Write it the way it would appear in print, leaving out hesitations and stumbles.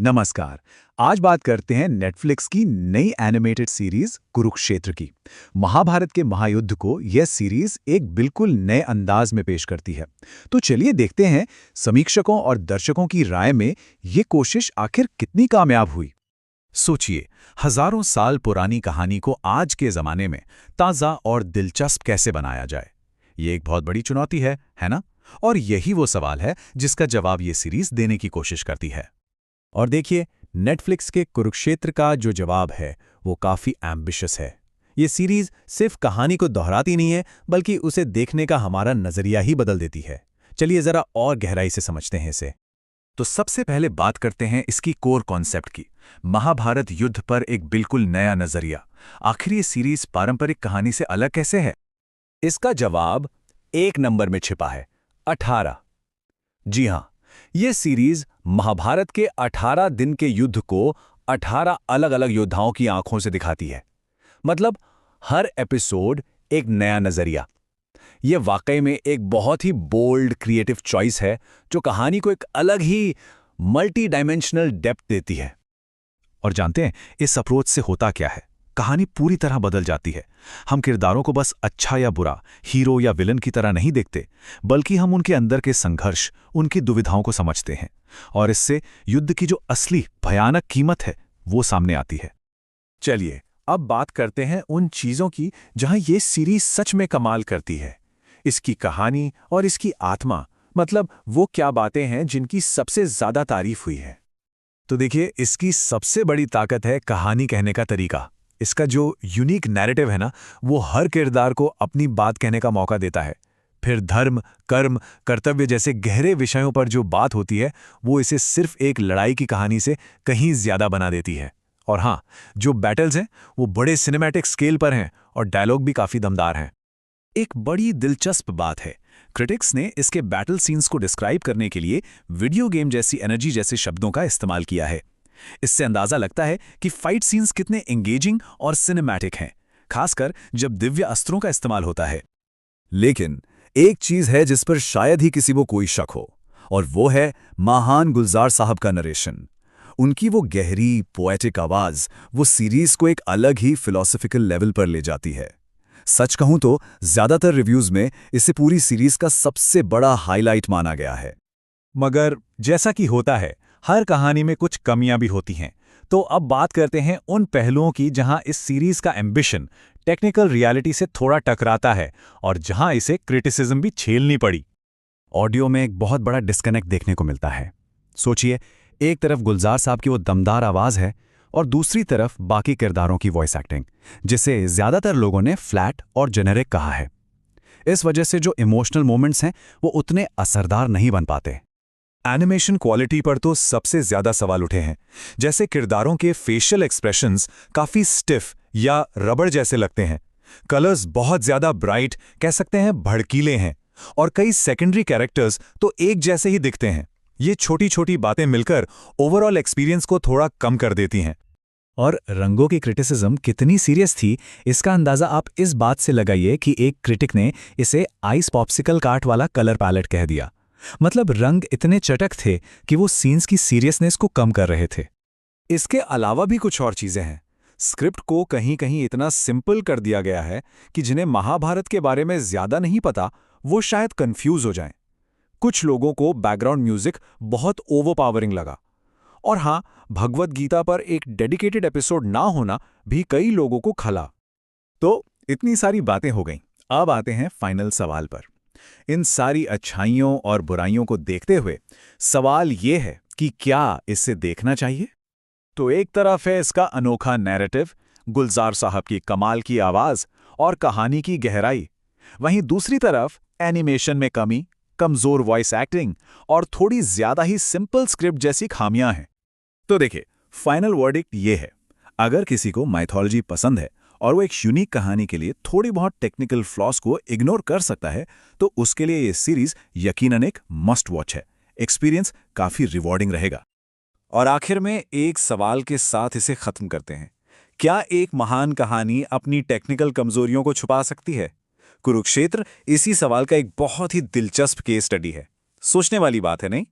नमस्कार। आज बात करते हैं नेटफ्लिक्स की नई एनिमेटेड सीरीज कुरुक्षेत्र की। महाभारत के महायुद्ध को यह सीरीज एक बिल्कुल नए अंदाज में पेश करती है। तो चलिए देखते हैं समीक्षकों और दर्शकों की राय में ये कोशिश आखिर कितनी कामयाब हुई। सोचिए, हजारों साल पुरानी कहानी को आज के जमाने में ताज़ा और दिलचस्प कैसे बनाया जाए। ये एक बहुत बड़ी चुनौती है ना? और यही वो सवाल है जिसका जवाब ये सीरीज देने की कोशिश करती है। और देखिए, नेटफ्लिक्स के कुरुक्षेत्र का जो जवाब है वो काफ़ी एम्बिशियस है। ये सीरीज सिर्फ कहानी को दोहराती नहीं है, बल्कि उसे देखने का हमारा नज़रिया ही बदल देती है। चलिए ज़रा और गहराई से समझते हैं इसे। तो सबसे पहले बात करते हैं इसकी कोर कॉन्सेप्ट की। महाभारत युद्ध पर एक बिल्कुल नया नजरिया। आखिर ये सीरीज पारंपरिक कहानी से अलग कैसे है? इसका जवाब एक नंबर में छिपा है, 18। जी हाँ, ये सीरीज महाभारत के 18 दिन के युद्ध को 18 अलग अलग योद्धाओं की आंखों से दिखाती है। मतलब हर एपिसोड एक नया नजरिया। यह वाकई में एक बहुत ही बोल्ड क्रिएटिव चॉइस है जो कहानी को एक अलग ही मल्टी डायमेंशनल डेप्थ देती है। और जानते हैं इस अप्रोच से होता क्या है? कहानी पूरी तरह बदल जाती है। हम किरदारों को बस अच्छा या बुरा, हीरो या विलन की तरह नहीं देखते, बल्कि हम उनके अंदर के संघर्ष, उनकी दुविधाओं को समझते हैं। और इससे युद्ध की जो असली भयानक कीमत है वो सामने आती है। चलिए अब बात करते हैं उन चीजों की जहां ये सीरीज सच में कमाल करती है। इसकी कहानी और इसकी आत्मा, मतलब वो क्या बातें हैं जिनकी सबसे ज्यादा तारीफ हुई है। तो देखिए, इसकी सबसे बड़ी ताकत है कहानी कहने का तरीका। इसका जो यूनिक नैरेटिव है ना, वो हर किरदार को अपनी बात कहने का मौका देता है। फिर धर्म, कर्म, कर्तव्य जैसे गहरे विषयों पर जो बात होती है वो इसे सिर्फ एक लड़ाई की कहानी से कहीं ज्यादा बना देती है। और हाँ, जो बैटल्स हैं वो बड़े सिनेमैटिक स्केल पर हैं और डायलॉग भी काफी दमदार हैं। एक बड़ी दिलचस्प बात है, क्रिटिक्स ने इसके बैटल सीन्स को डिस्क्राइब करने के लिए वीडियो गेम जैसी एनर्जी जैसे शब्दों का इस्तेमाल किया है। इससे अंदाजा लगता है कि फाइट सीन्स कितने एंगेजिंग और सिनेमैटिक हैं, खासकर जब दिव्य अस्त्रों का इस्तेमाल होता है। लेकिन एक चीज है जिस पर शायद ही किसी को कोई शक हो, और वो है महान गुलजार साहब का नरेशन। उनकी वो गहरी पोएटिक आवाज वो सीरीज को एक अलग ही फिलॉसफिकल लेवल पर ले जाती है। सच कहूं तो ज्यादातर रिव्यूज में इसे पूरी सीरीज का सबसे बड़ा हाईलाइट माना गया है। मगर जैसा कि होता है, हर कहानी में कुछ कमियां भी होती हैं। तो अब बात करते हैं उन पहलुओं की जहां इस सीरीज का एम्बिशन टेक्निकल रियलिटी से थोड़ा टकराता है और जहां इसे क्रिटिसिज्म भी झेलनी पड़ी। ऑडियो में एक बहुत बड़ा डिस्कनेक्ट देखने को मिलता है। सोचिए, एक तरफ गुलजार साहब की वो दमदार आवाज है और दूसरी तरफ बाकी किरदारों की वॉइस एक्टिंग, जिसे ज्यादातर लोगों ने फ्लैट और जेनेरिक कहा है। इस वजह से जो इमोशनल मोमेंट्स हैं वो उतने असरदार नहीं बन पाते। एनिमेशन क्वालिटी पर तो सबसे ज्यादा सवाल उठे हैं। जैसे किरदारों के फेशियल एक्सप्रेशंस काफी स्टिफ या रबड़ जैसे लगते हैं। कलर्स बहुत ज्यादा ब्राइट, कह सकते हैं भड़कीले हैं, और कई सेकेंडरी कैरेक्टर्स तो एक जैसे ही दिखते हैं। ये छोटी छोटी बातें मिलकर ओवरऑल एक्सपीरियंस को थोड़ा कम कर देती हैं। और रंगों की क्रिटिसिज्म कितनी सीरियस थी, इसका अंदाजा आप इस बात से लगाइए कि एक क्रिटिक ने इसे आइस पॉप्सिकल कार्ट वाला कलर पैलेट कह दिया। मतलब रंग इतने चटक थे कि वो सीन्स की सीरियसनेस को कम कर रहे थे। इसके अलावा भी कुछ और चीजें हैं। स्क्रिप्ट को कहीं कहीं इतना सिंपल कर दिया गया है कि जिन्हें महाभारत के बारे में ज्यादा नहीं पता वो शायद कंफ्यूज हो जाएं। कुछ लोगों को बैकग्राउंड म्यूजिक बहुत ओवरपावरिंग लगा। और हाँ, भगवत गीता पर एक डेडिकेटेड एपिसोड ना होना भी कई लोगों को खला। तो इतनी सारी बातें हो गईं। अब आते हैं फाइनल सवाल पर। इन सारी अच्छाइयों और बुराइयों को देखते हुए सवाल ये है कि क्या इसे देखना चाहिए? तो एक तरफ है इसका अनोखा नैरेटिव, गुलजार साहब की कमाल की आवाज और कहानी की गहराई। वहीं दूसरी तरफ एनिमेशन में कमी, कमजोर वॉइस एक्टिंग और थोड़ी ज्यादा ही सिंपल स्क्रिप्ट जैसी खामियां हैं। तो देखिए, फाइनल वर्डिक्ट ये है। अगर किसी को माइथोलॉजी पसंद है और वो एक यूनिक कहानी के लिए थोड़ी बहुत टेक्निकल फ्लॉस को इग्नोर कर सकता है, तो उसके लिए ये सीरीज यकीनन एक मस्ट वॉच है। एक्सपीरियंस काफी रिवॉर्डिंग रहेगा। और आखिर में एक सवाल के साथ इसे खत्म करते हैं। क्या एक महान कहानी अपनी टेक्निकल कमजोरियों को छुपा सकती है? कुरुक्षेत्र इसी सवाल का एक बहुत ही दिलचस्प केस स्टडी है। सोचने वाली बात है, नहीं?